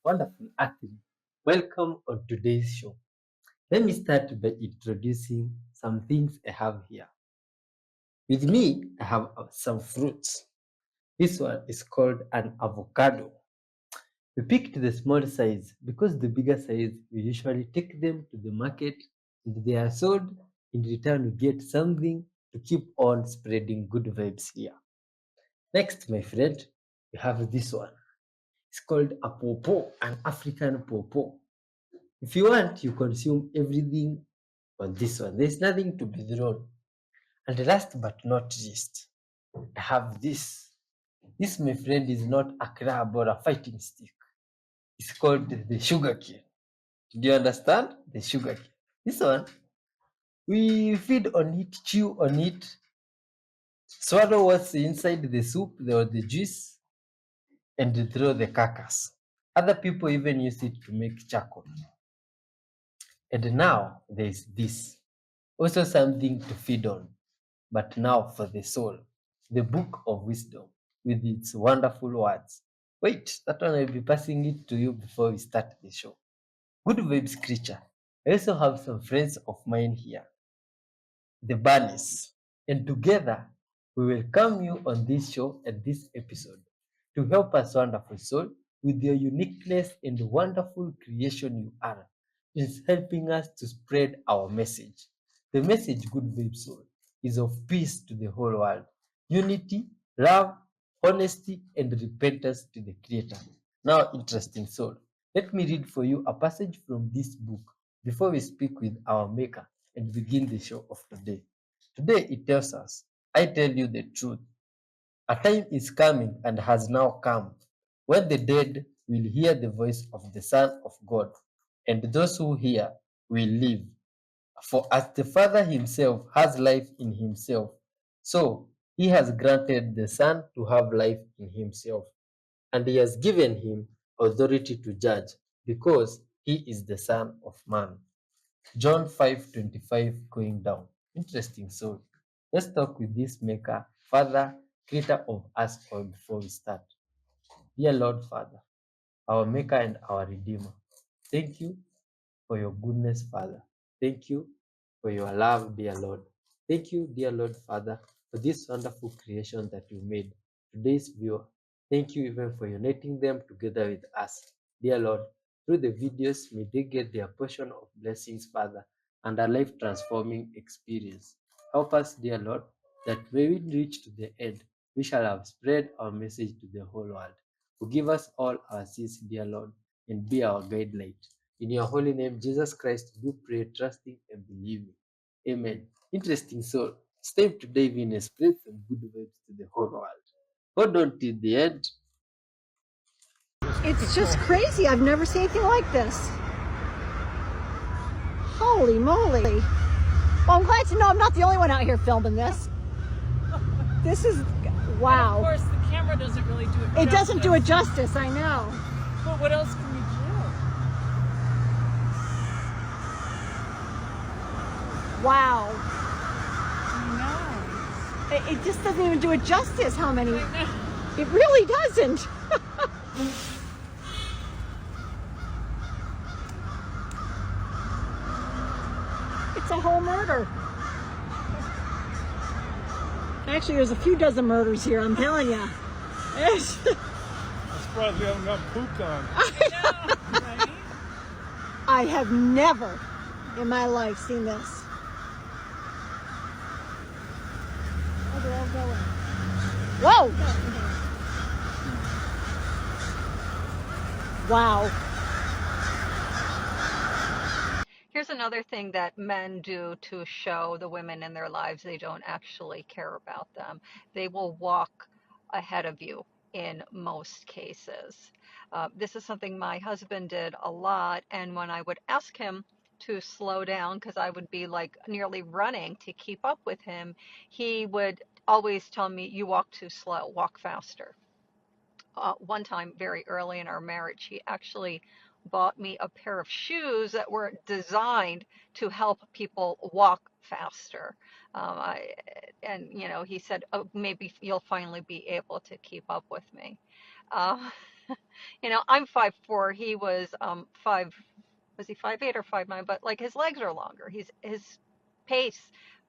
wonderful athlete. Welcome on today's show. Let me start by introducing some things I have here. With me, I have some fruits. This one is called an avocado. We picked the small size because the bigger size we usually take them to the market and they are sold. In return, we get something to keep on spreading good vibes here. Next, my friend, we have this one. It's called a pawpaw, an African pawpaw. If you want, you consume everything on this one. There's nothing to be thrown. And last but not least, I have this. This, my friend, is not a crab or a fighting stick. It's called the sugar cane. Do you understand? The sugar cane. This one, we feed on it, chew on it, swallow what's inside the soup or the juice, and throw the carcass. Other people even use it to make charcoal. And now there's this. Also something to feed on. But now for the soul, the book of wisdom with its wonderful words. Wait, that one I'll be passing it to you before we start the show. Good vibes creature. I also have some friends of mine here, the bunnies. And together we will come you on this show and this episode to help us wonderful soul with your uniqueness and wonderful creation you are. Is helping us to spread our message. The message, good babe soul, is of peace to the whole world, unity, love, honesty, and repentance to the Creator. Now, interesting soul, let me read for you a passage from this book before we speak with our Maker and begin the show of today. Today it tells us, I tell you the truth. A time is coming and has now come when the dead will hear the voice of the Son of God, and those who hear will live. For as the Father himself has life in himself, so he has granted the Son to have life in himself, and he has given him authority to judge, because he is the Son of Man. John 5:25 going down. Interesting. So let's talk with this maker, Father, creator of us all before we start. Dear Lord Father, our maker and our redeemer, thank you for your goodness, Father. Thank you for your love, dear Lord. Thank you, dear Lord Father, for this wonderful creation that you made. Today's viewer, thank you even for uniting them together with us. Dear Lord, through the videos, may they get their portion of blessings, Father, and a life transforming experience. Help us, dear Lord, that when we reach to the end, we shall have spread our message to the whole world. Forgive us all our sins, dear Lord, and be our guide light. In your holy name, Jesus Christ, do pray, trusting and believing. Amen. Interesting. So it's time to dive in and spread some good vibes to the whole world. Hold on till the end. It's just crazy. I've never seen anything like this. Holy moly. Well, I'm glad to know I'm not the only one out here filming this. This is, wow. And of course, the camera doesn't really do it justice. It doesn't do it justice, I know. But what else can we do? Wow. I know. It just doesn't even do it justice how many. I know. It really doesn't. It's a whole murder. Actually, there's a few dozen murders here, I'm telling you. I'm surprised we haven't got pooped on. I know, right? I have never in my life seen this. Oh, they're all going. Whoa! Wow. Here's another thing that men do to show the women in their lives they don't actually care about them. They will walk ahead of you in most cases. This is something my husband did a lot, and when I would ask him to slow down, because I would be like nearly running to keep up with him, he would always tell me, "You walk too slow, walk faster." One time, very early in our marriage, he actually bought me a pair of shoes that were designed to help people walk faster. I, and he said, "Oh, maybe you'll finally be able to keep up with me." Uh, I'm 5'4". He was 5. Was he 5'8" or 5'9"? But like his legs are longer. His pace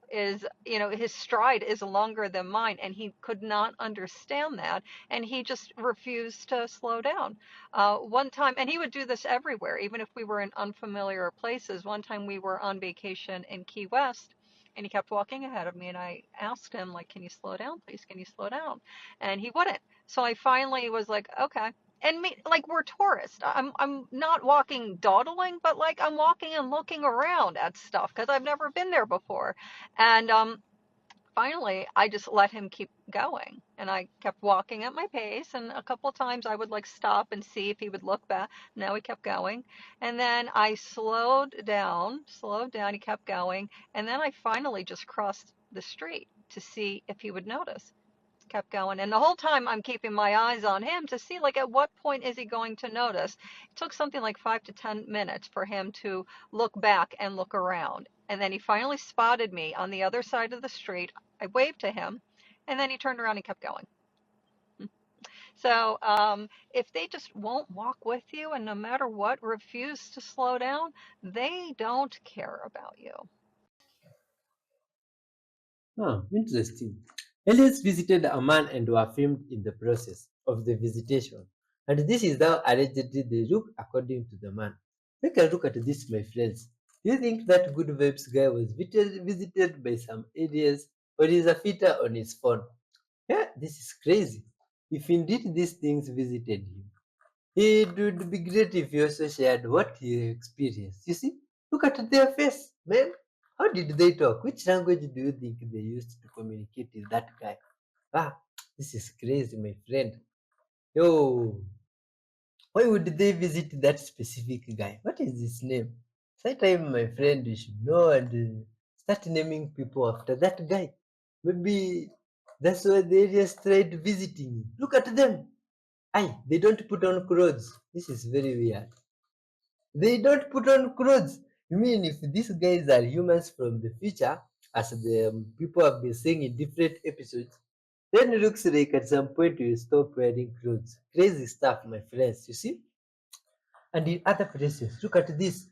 is, his stride is longer than mine, and he could not understand that, and he just refused to slow down. One time, and he would do this everywhere, even if we were in unfamiliar places. One time we were on vacation in Key West, and he kept walking ahead of me, and I asked him, like, can you slow down, please? Can you slow down? And he wouldn't. So I finally was like, okay. And me, like, we're tourists. I'm not walking dawdling, but like I'm walking and looking around at stuff because I've never been there before. And finally I just let him keep going, and I kept walking at my pace, and a couple of times I would like stop and see if he would look back. No, he kept going. And then I slowed down, he kept going, and then I finally just crossed the street to see if he would notice. Kept going, and the whole time I'm keeping my eyes on him to see, like, at what point is he going to notice. It took something like 5 to 10 minutes for him to look back and look around, and then he finally spotted me on the other side of the street. I waved to him, and then he turned around and kept going. So if they just won't walk with you, and no matter what refuse to slow down, they don't care about you. Interesting. Aliens visited a man and were filmed in the process of the visitation. And this is how allegedly they look according to the man. Take a look at this, my friends. Do you think that Good Vibes guy was visited by some aliens, or is a filter on his phone? Yeah, this is crazy. If indeed these things visited him, it would be great if you also shared what you experienced. You see, look at their face, man. How did they talk? Which language do you think they used to communicate with that guy? Ah, this is crazy, my friend. Yo, why would they visit that specific guy? What is his name? Sometime, my friend, you should know and start naming people after that guy. Maybe that's why the aliens tried visiting him. Look at them. Aye, they don't put on clothes. This is very weird. They don't put on clothes. You mean if these guys are humans from the future, as the people have been saying in different episodes, then it looks like at some point you stop wearing clothes. Crazy stuff, my friends, you see? And in other places, look at this.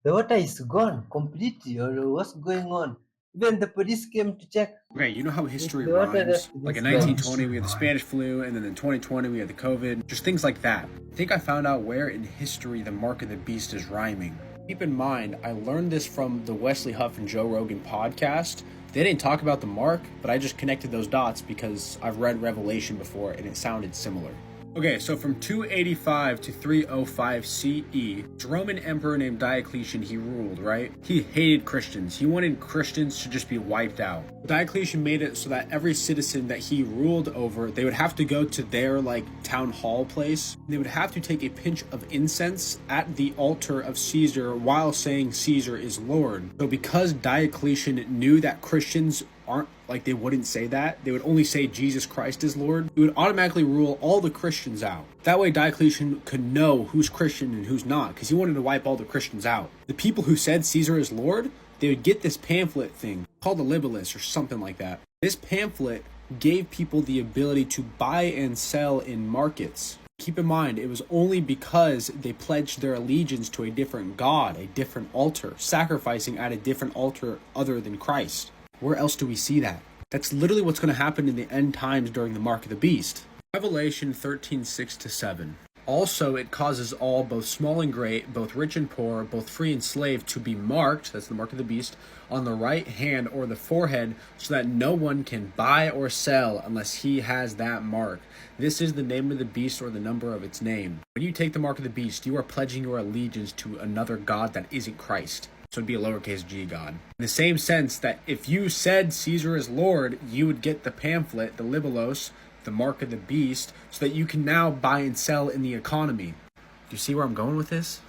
The water is gone completely, or what's going on? Even the police came to check. Okay, you know how history The water rhymes? left Like in this gone. 1920, we had the Spanish flu, and then in 2020, we had the COVID. Just things like that. I think I found out where in history the mark of the beast is rhyming. Keep in mind, I learned this from the Wesley Huff and Joe Rogan podcast. They didn't talk about the mark, but I just connected those dots because I've read Revelation before and it sounded similar. Okay, so from 285 to 305 CE, Roman emperor named Diocletian, he ruled, right? He hated Christians. He wanted Christians to just be wiped out. Diocletian made it so that every citizen that he ruled over, they would have to go to their, like, town hall place. They would have to take a pinch of incense at the altar of Caesar while saying Caesar is Lord. So because Diocletian knew that Christians aren't, like, they wouldn't say that, they would only say Jesus Christ is Lord, he would automatically rule all the Christians out. That way Diocletian could know who's Christian and who's not, because he wanted to wipe all the Christians out. The people who said Caesar is Lord, they would get this pamphlet thing called the libellus or something like that. This pamphlet gave people the ability to buy and sell in markets. Keep in mind, it was only because they pledged their allegiance to a different god, a different altar, sacrificing at a different altar other than Christ. Where else do we see that? That's literally what's going to happen in the end times during the mark of the beast. Revelation 13:6-7. Also, it causes all, both small and great, both rich and poor, both free and slave, to be marked, that's the mark of the beast, on the right hand or the forehead, so that no one can buy or sell unless he has that mark. This is the name of the beast or the number of its name. When you take the mark of the beast, you are pledging your allegiance to another god that isn't Christ. So it'd be a lowercase g god. In the same sense that if you said Caesar is Lord, you would get the pamphlet, the libellos, the mark of the beast, so that you can now buy and sell in the economy. Do you see where I'm going with this?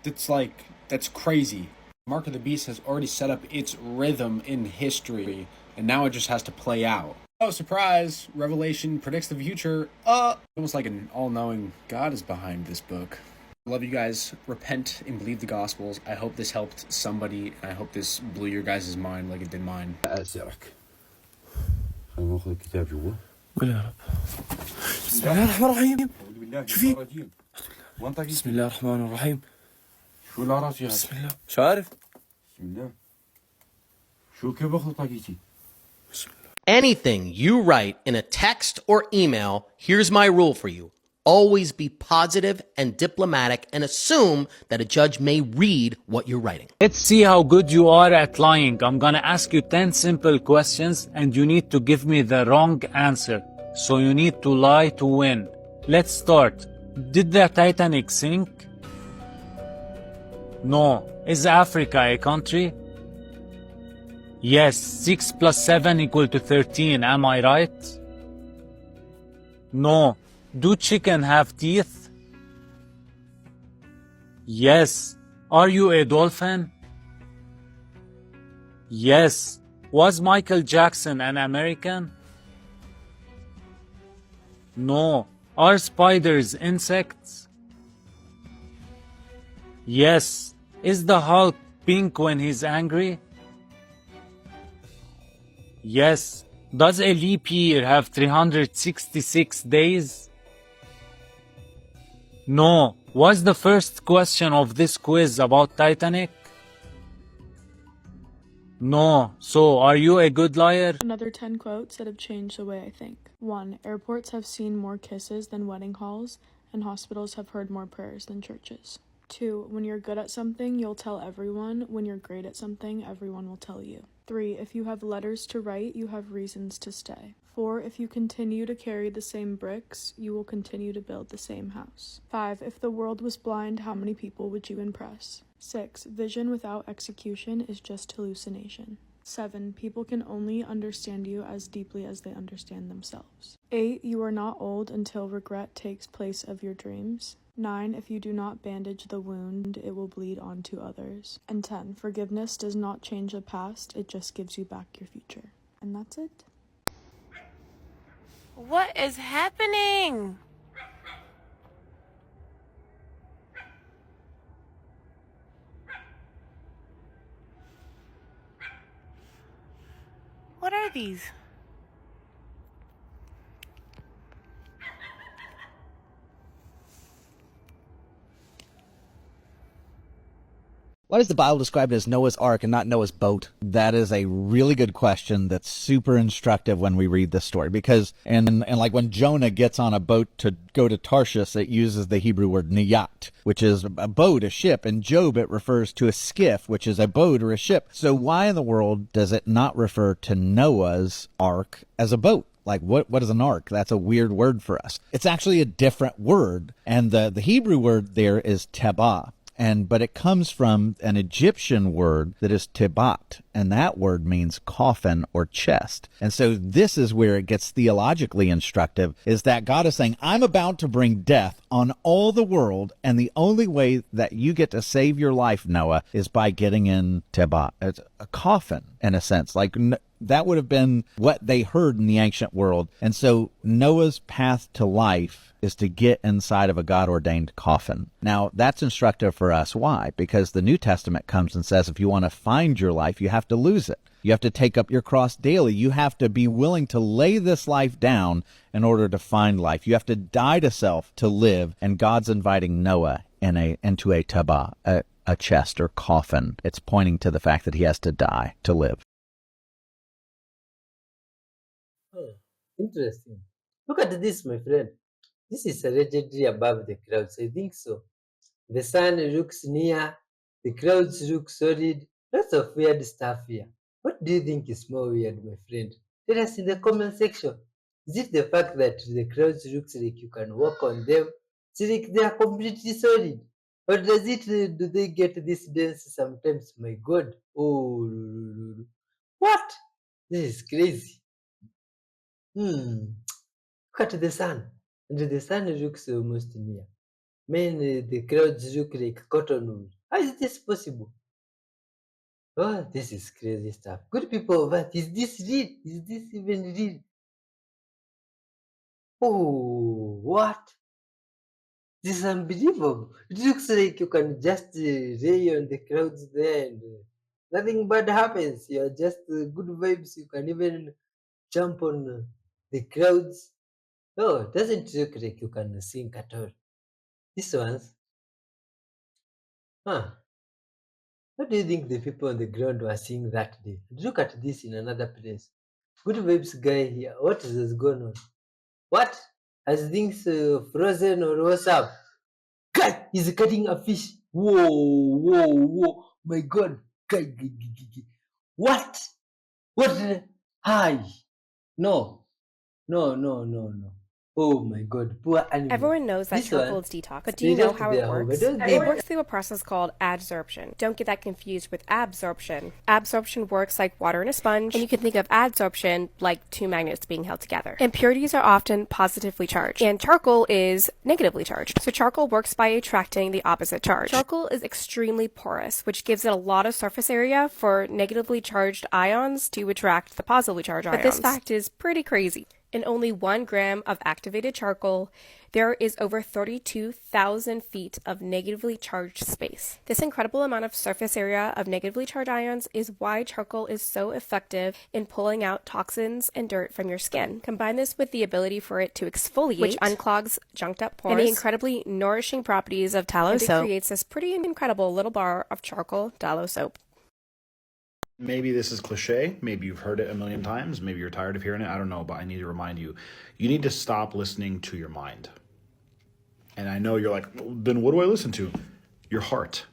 That's crazy. Mark of the beast has already set up its rhythm in history, and now it just has to play out. Oh, surprise! Revelation predicts the future. Almost like an all-knowing God is behind this book. I love you guys. Repent and believe the Gospels. I hope this helped somebody. I hope this blew your guys' mind like it did mine. أسرك خلينا ناخذ الكتاب جوا قول يا رب. بسم الله الرحمن الرحيم. شو في؟ بسم الله الرحمن الرحيم. شو العرف يا بسم الله مش عارف. بسم الله شو كيف بخلطك يجي؟ Anything you write in a text or email, here's my rule for you. Always be positive and diplomatic and assume that a judge may read what you're writing. Let's see how good you are at lying. I'm gonna ask you 10 simple questions and you need to give me the wrong answer. So you need to lie to win. Let's start. Did the Titanic sink? No. Is Africa a country? Yes. 6 plus 7 equal to 13. Am I right? No. Do chicken have teeth? Yes. Are you a dolphin? Yes. Was Michael Jackson an American? No. Are spiders insects? Yes. Is the Hulk pink when he's angry? Yes. Does a leap year have 366 days? No. Was the first question of this quiz about Titanic? No. So, are you a good liar? Another 10 quotes that have changed the way I think. 1. Airports have seen more kisses than wedding halls, and hospitals have heard more prayers than churches. 2. When you're good at something, you'll tell everyone. When you're great at something, everyone will tell you. 3. If you have letters to write, you have reasons to stay. 4. If you continue to carry the same bricks, you will continue to build the same house. 5. If the world was blind, how many people would you impress? 6. Vision without execution is just hallucination. 7. People can only understand you as deeply as they understand themselves. 8. You are not old until regret takes place of your dreams. 9. If you do not bandage the wound, it will bleed on to others. And 10. Forgiveness does not change the past, it just gives you back your future. And that's it. What is happening? What are these? Why does the Bible describe it as Noah's Ark and not Noah's boat? That is a really good question that's super instructive when we read this story. Because, and like when Jonah gets on a boat to go to Tarshish, it uses the Hebrew word niyat, which is a boat, a ship. In Job, it refers to a skiff, which is a boat or a ship. So why in the world does it not refer to Noah's Ark as a boat? Like, what is an ark? That's a weird word for us. It's actually a different word. And the Hebrew word there is tebah. But it comes from an Egyptian word that is tibat, and that word means coffin or chest. And so this is where it gets theologically instructive, is that God is saying, I'm about to bring death on all the world, and the only way that you get to save your life, Noah, is by getting in tibat. It's a coffin, in a sense. Like, that would have been what they heard in the ancient world. And so Noah's path to life is to get inside of a God-ordained coffin. Now, that's instructive for us. Why? Because the New Testament comes and says if you want to find your life, you have to lose it. You have to take up your cross daily. You have to be willing to lay this life down in order to find life. You have to die to self to live. And God's inviting Noah into a tabah, a chest or coffin. It's pointing to the fact that he has to die to live. Oh, interesting. Look at this, my friend. This is allegedly above the clouds. I think so. The sun looks near, the clouds look solid. Lots of weird stuff here. What do you think is more weird, my friend? Tell us in the comment section. Is it the fact that the clouds looks like you can walk on them? It's like they are completely solid. Or does it, do they get this dense sometimes? My God. Oh, what? This is crazy. Look at the sun. And the sun looks almost near. Man, the clouds look like cotton wool. How is this possible? Oh, this is crazy stuff. Good people of Earth, is this real? Is this even real? Oh, what? This is unbelievable. It looks like you can just lay on the clouds there and nothing bad happens. You're just good vibes. You can even jump on the clouds. Oh, doesn't look like you can sing at all. This one's, huh? What do you think the people on the ground were seeing that day? Look at this in another place. Good vibes guy here. What is going on? What? Has things frozen or what's up? Guy, he's cutting a fish. Whoa, whoa, whoa. My God. Guy, what? What? Hi. No, no, no, no, no. Oh my God, poor animal. Everyone knows that This charcoal one, is detox, but do they you know left how their it home. I works? don't It think works through a process called adsorption. Don't get that confused with absorption. Absorption works like water in a sponge, and you can think of adsorption like two magnets being held together. Impurities are often positively charged, and charcoal is negatively charged. So charcoal works by attracting the opposite charge. Charcoal is extremely porous, which gives it a lot of surface area for negatively charged ions to attract the positively charged ions. But this fact is pretty crazy. In only 1 gram of activated charcoal, there is over 32,000 feet of negatively charged space. This incredible amount of surface area of negatively charged ions is why charcoal is so effective in pulling out toxins and dirt from your skin. Combine this with the ability for it to exfoliate, which unclogs junked up pores, and the incredibly nourishing properties of tallow soap, it creates this pretty incredible little bar of charcoal tallow soap. Maybe this is cliche. Maybe you've heard it a million times. Maybe you're tired of hearing it. I don't know, but I need to remind you. You need to stop listening to your mind. And I know you're like, well, then what do I listen to? Your heart.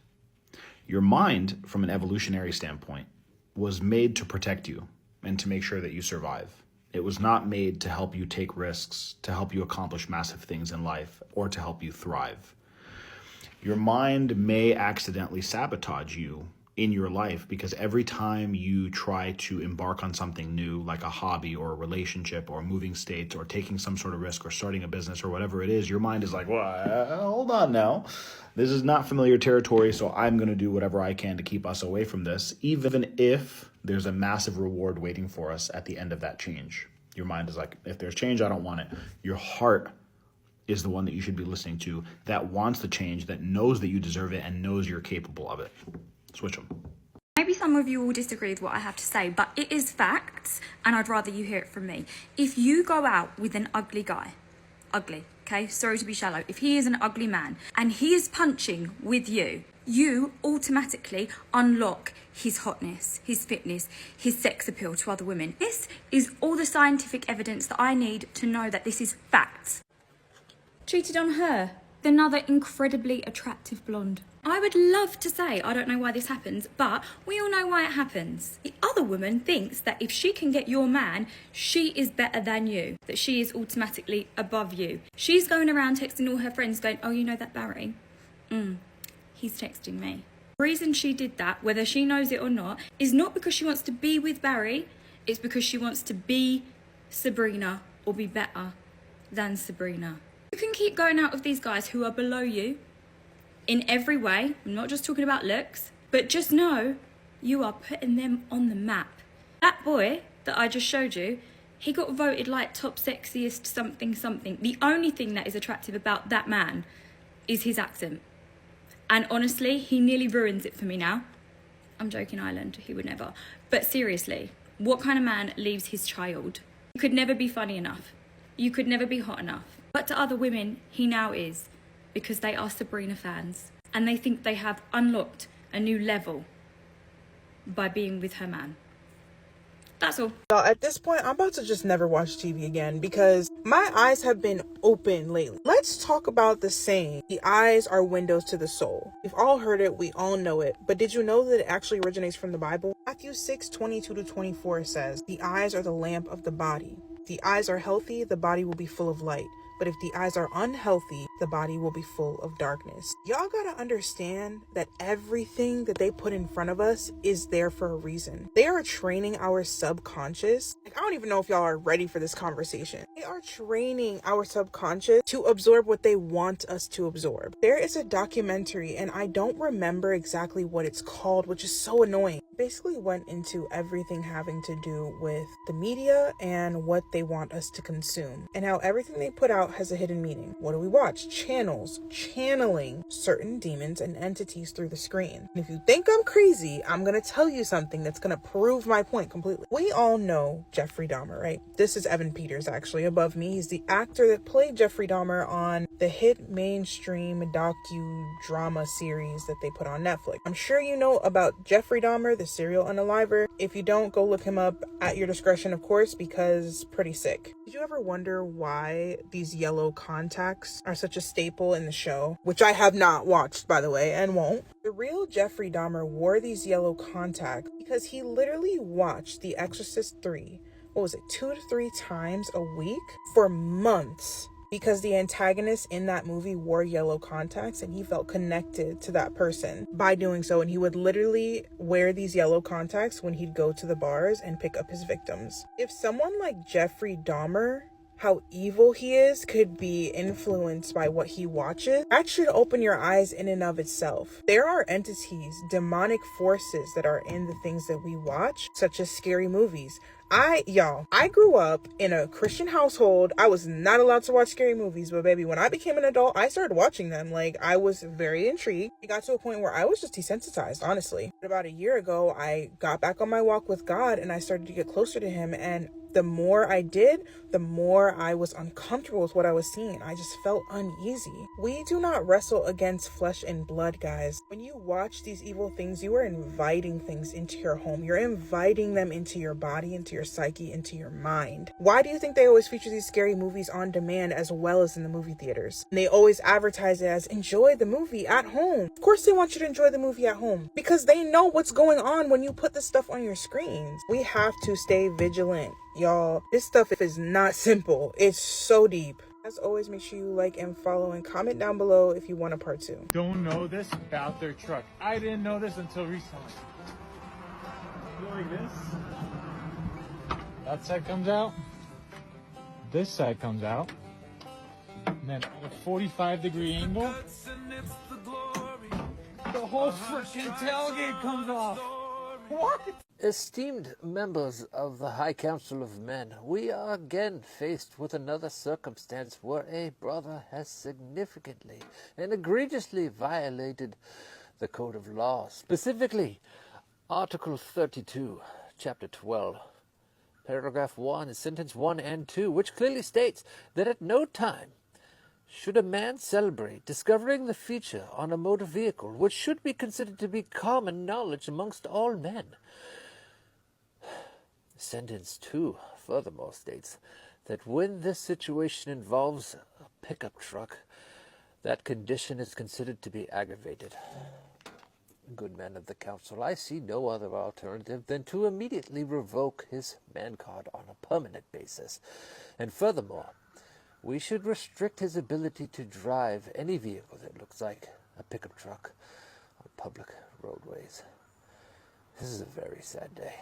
Your mind, from an evolutionary standpoint, was made to protect you and to make sure that you survive. It was not made to help you take risks, to help you accomplish massive things in life, or to help you thrive. Your mind may accidentally sabotage you in your life because every time you try to embark on something new, like a hobby or a relationship or moving states or taking some sort of risk or starting a business or whatever it is, your mind is like, well, hold on now. This is not familiar territory, so I'm going to do whatever I can to keep us away from this, even if there's a massive reward waiting for us at the end of that change. Your mind is like, if there's change, I don't want it. Your heart is the one that you should be listening to, that wants the change, that knows that you deserve it and knows you're capable of it. Switch them. Maybe some of you will disagree with what I have to say, but it is facts, and I'd rather you hear it from me. If you go out with an ugly guy, ugly, okay, sorry to be shallow, if he is an ugly man, and he is punching with you, you automatically unlock his hotness, his fitness, his sex appeal to other women. This is all the scientific evidence that I need to know that this is facts. Cheated on her, another incredibly attractive blonde. I would love to say I don't know why this happens, but we all know why it happens. The other woman thinks that if she can get your man, she is better than you, that she is automatically above you. She's going around texting all her friends going, oh, you know that Barry? He's texting me. The reason she did that, whether she knows it or not, is not because she wants to be with Barry, it's because she wants to be Sabrina or be better than Sabrina. You can keep going out with these guys who are below you in every way. I'm not just talking about looks, but just know you are putting them on the map. That boy that I just showed you, he got voted like top sexiest something something. The only thing that is attractive about that man is his accent. And honestly, he nearly ruins it for me now. I'm joking, Ireland, he would never. But seriously, what kind of man leaves his child? You could never be funny enough. You could never be hot enough. But to other women, he now is, because they are Sabrina fans. And they think they have unlocked a new level by being with her man. That's all. At this point, I'm about to just never watch TV again because my eyes have been open lately. Let's talk about the saying, the eyes are windows to the soul. We've all heard it, we all know it, but did you know that it actually originates from the Bible? Matthew 6:22-24 says, the eyes are the lamp of the body. If the eyes are healthy, the body will be full of light. But if the eyes are unhealthy, the body will be full of darkness. Y'all gotta understand that everything that they put in front of us is there for a reason. They are training our subconscious. I don't even know if y'all are ready for this conversation. They are training our subconscious to absorb what they want us to absorb. There is a documentary, and I don't remember exactly what it's called, which is so annoying. It basically went into everything having to do with the media and what they want us to consume, and how everything they put out about has a hidden meaning. What do we watch? Channels channeling certain demons and entities through the screen. And if you think I'm crazy, I'm going to tell you something that's going to prove my point completely. We all know Jeffrey Dahmer, right? This is Evan Peters, actually, above me. He's the actor that played Jeffrey Dahmer on the hit mainstream docudrama series that they put on Netflix. I'm sure you know about Jeffrey Dahmer, the serial unaliver. If you don't, go look him up at your discretion, of course, because pretty sick. Did you ever wonder why these yellow contacts are such a staple in the show? Which I have not watched, by the way, and won't. The real Jeffrey Dahmer wore these yellow contacts because he literally watched The Exorcist 3, 2 to 3 times a week for months. Because the antagonist in that movie wore yellow contacts and he felt connected to that person by doing so. And he would literally wear these yellow contacts when he'd go to the bars and pick up his victims. If someone like Jeffrey Dahmer, how evil he is, could be influenced by what he watches, that should open your eyes in and of itself. There are entities, demonic forces that are in the things that we watch, such as scary movies. I grew up in a Christian household. I was not allowed to watch scary movies, but baby, when I became an adult, I started watching them. Like, I was very intrigued. It got to a point where I was just desensitized, honestly. But about a year ago, I got back on my walk with God and I started to get closer to him, and the more I did, the more I was uncomfortable with what I was seeing. I just felt uneasy. We do not wrestle against flesh and blood, guys. When you watch these evil things, you are inviting things into your home. You're inviting them into your body, into your psyche, into your mind. Why do you think they always feature these scary movies on demand as well as in the movie theaters? And they always advertise it as, enjoy the movie at home. Of course they want you to enjoy the movie at home because they know what's going on when you put this stuff on your screens. We have to stay vigilant. Y'all, this stuff is not simple. It's so deep. As always, make sure you like and follow and comment down below if you want a part 2. Don't know this about their truck. I didn't know this until recently. Like this. That side comes out. This side comes out. And then at a 45-degree angle, the whole freaking tailgate comes off. What? Esteemed members of the High Council of Men, we are again faced with another circumstance where a brother has significantly and egregiously violated the Code of Law, specifically Article 32, Chapter 12, Paragraph 1, Sentence 1 and 2, which clearly states that at no time should a man celebrate discovering the feature on a motor vehicle which should be considered to be common knowledge amongst all men. Sentence 2 furthermore states that when this situation involves a pickup truck, that condition is considered to be aggravated. Good men of the council, I see no other alternative than to immediately revoke his man card on a permanent basis. And furthermore, we should restrict his ability to drive any vehicle that looks like a pickup truck on public roadways. This is a very sad day.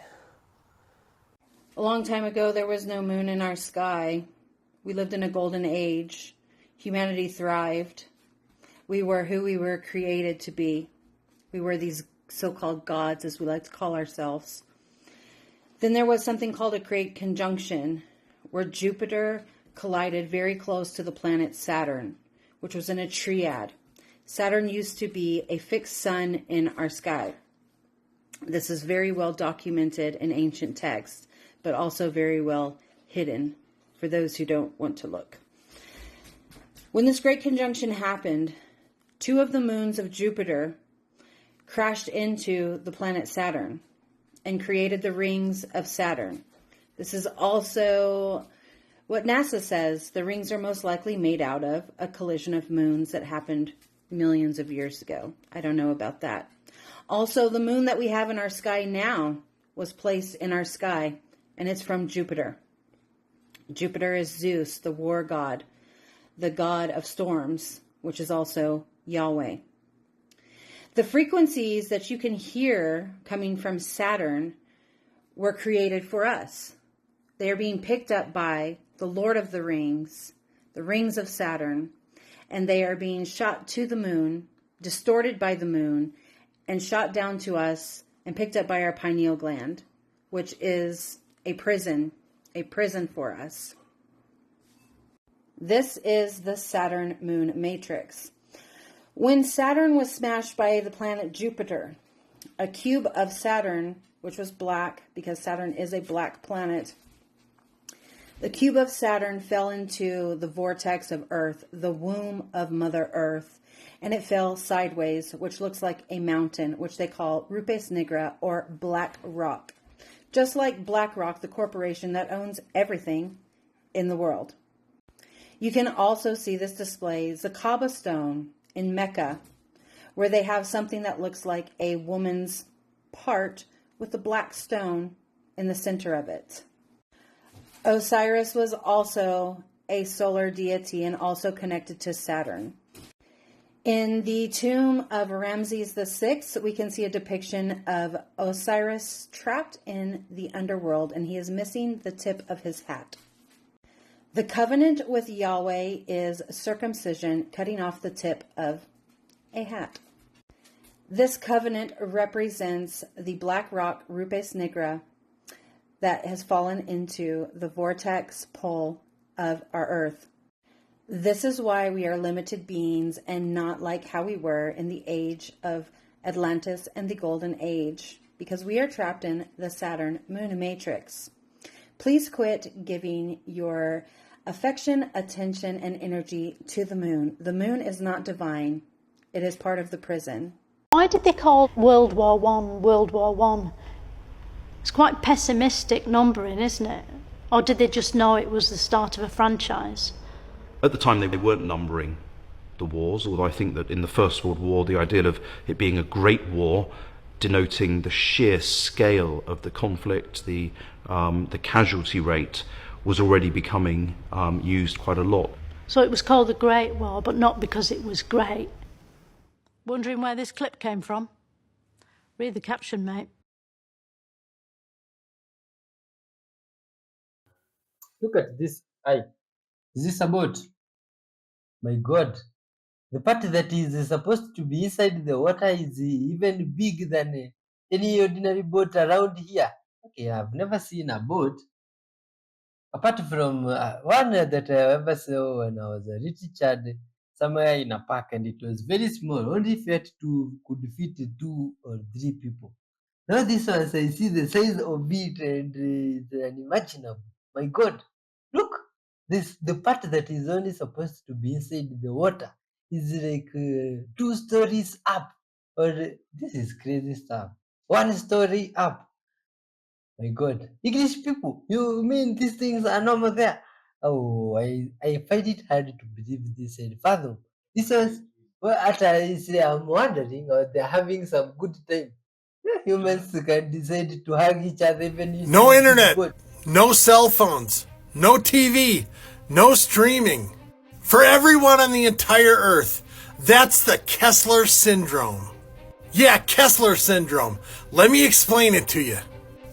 A long time ago, there was no moon in our sky. We lived in a golden age. Humanity thrived. We were who we were created to be. We were these so-called gods, as we like to call ourselves. Then there was something called a great conjunction, where Jupiter collided very close to the planet Saturn, which was in a triad. Saturn used to be a fixed sun in our sky. This is very well documented in ancient texts, but also very well hidden for those who don't want to look. When this great conjunction happened, 2 of the moons of Jupiter crashed into the planet Saturn and created the rings of Saturn. This is also what NASA says the rings are most likely made out of a collision of moons that happened millions of years ago. I don't know about that. Also, the moon that we have in our sky now was placed in our sky, and it's from Jupiter. Jupiter is Zeus, the war god, the god of storms, which is also Yahweh. The frequencies that you can hear coming from Saturn were created for us. They are being picked up by the Lord of the rings of Saturn, and they are being shot to the moon, distorted by the moon, and shot down to us and picked up by our pineal gland, which is a prison for us. This is the Saturn moon matrix. When Saturn was smashed by the planet Jupiter, a cube of Saturn, which was black because Saturn is a black planet, the cube of Saturn fell into the vortex of Earth, the womb of Mother Earth, and it fell sideways, which looks like a mountain, which they call Rupes Nigra, or Black Rock. Just like BlackRock, the corporation that owns everything in the world. You can also see this display, the Kaaba stone in Mecca, where they have something that looks like a woman's part with a black stone in the center of it. Osiris was also a solar deity and also connected to Saturn. In the tomb of Ramses VI, we can see a depiction of Osiris trapped in the underworld, and he is missing the tip of his hat. The covenant with Yahweh is circumcision, cutting off the tip of a hat. This covenant represents the black rock Rupes Nigra that has fallen into the vortex pole of our earth. This is why we are limited beings and not like how we were in the age of Atlantis and the Golden Age, because we are trapped in the Saturn moon matrix. Please quit giving your affection, attention, and energy to the moon. The moon is not divine. It is part of the prison. Why did they call World War One World War One? It's quite pessimistic numbering, isn't it? Or did they just know it was the start of a franchise? At the time, they weren't numbering the wars, although I think that in the First World War, the idea of it being a great war, denoting the sheer scale of the conflict, the casualty rate, was already becoming used quite a lot. So it was called the Great War, but not because it was great. Wondering where this clip came from? Read the caption, mate. Look at this eye. Is this a boat? My God. The part that is supposed to be inside the water is even big than any ordinary boat around here. Okay, I've never seen a boat apart from one that I ever saw when I was a little child somewhere in a park, and it was very small. Only fit could fit 2 or 3 people. Now this one, I see the size of it, and it's unimaginable. My God, look! The part that is only supposed to be inside the water is like 2 stories up, or this is crazy stuff. 1 story up. My God, English people, you mean these things are normal there? Oh, I find it hard to believe this and fathom. This was, well, I'm wondering, or they're having some good time. Humans can decide to hug each other even using No big internet, boats. no cell phones, no TV, no streaming. For everyone on the entire Earth, that's the Kessler syndrome. Yeah, Kessler syndrome. Let me explain it to you.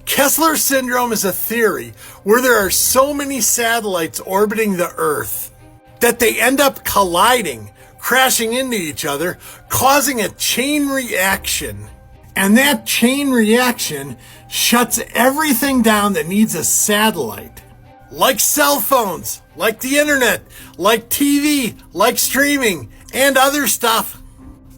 Kessler syndrome is a theory where there are so many satellites orbiting the Earth that they end up colliding, crashing into each other, causing a chain reaction. And that chain reaction shuts everything down that needs a satellite. Like cell phones, like the internet, like TV, like streaming, and other stuff.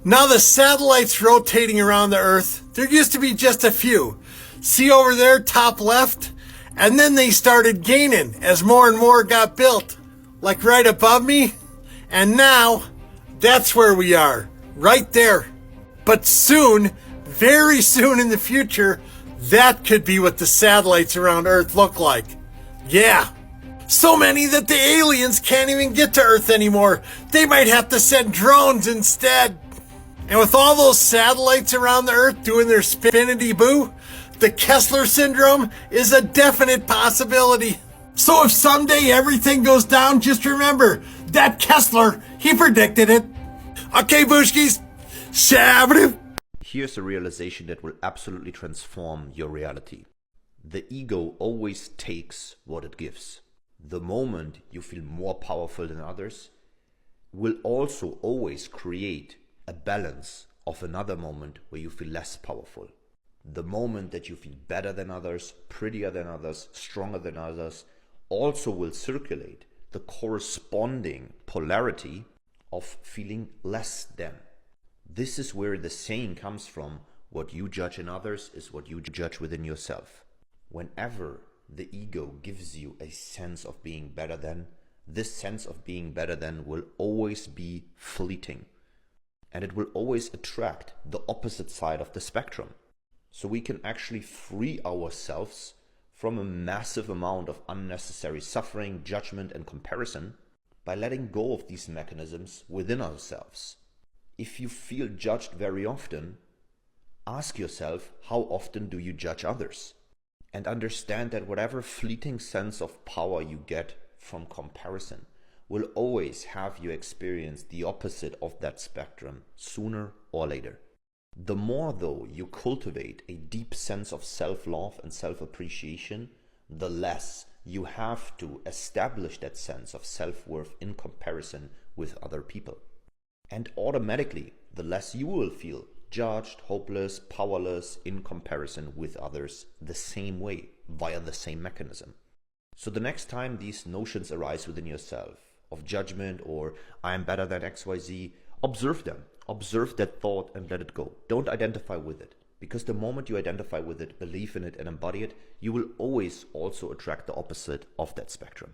Now the satellites rotating around the Earth, there used to be just a few. See over there, top left? And then they started gaining as more and more got built. Like right above me. And now, that's where we are. Right there. But soon, very soon in the future, that could be what the satellites around Earth look like. Yeah. So many that the aliens can't even get to Earth anymore. They might have to send drones instead. And with all those satellites around the Earth doing their spinity-boo, the Kessler syndrome is a definite possibility. So if someday everything goes down, just remember, that Kessler, he predicted it. Okay, Bushkis. Shabba. Here's a realization that will absolutely transform your reality. The ego always takes what it gives. The moment you feel more powerful than others will also always create a balance of another moment where you feel less powerful. The moment that you feel better than others, prettier than others, stronger than others, also will circulate the corresponding polarity of feeling less than. This is where the saying comes from, what you judge in others is what you judge within yourself. Whenever the ego gives you a sense of being better than, this sense of being better than will always be fleeting. And it will always attract the opposite side of the spectrum. So we can actually free ourselves from a massive amount of unnecessary suffering, judgment, and comparison by letting go of these mechanisms within ourselves. If you feel judged very often, ask yourself, how often do you judge others? And understand that whatever fleeting sense of power you get from comparison will always have you experience the opposite of that spectrum sooner or later. The more, though, you cultivate a deep sense of self-love and self-appreciation, the less you have to establish that sense of self-worth in comparison with other people. And automatically, the less you will feel judged, hopeless, powerless in comparison with others the same way, via the same mechanism. So the next time these notions arise within yourself of judgment or I am better than XYZ, observe them. Observe that thought and let it go. Don't identify with it. Because the moment you identify with it, believe in it and embody it, you will always also attract the opposite of that spectrum.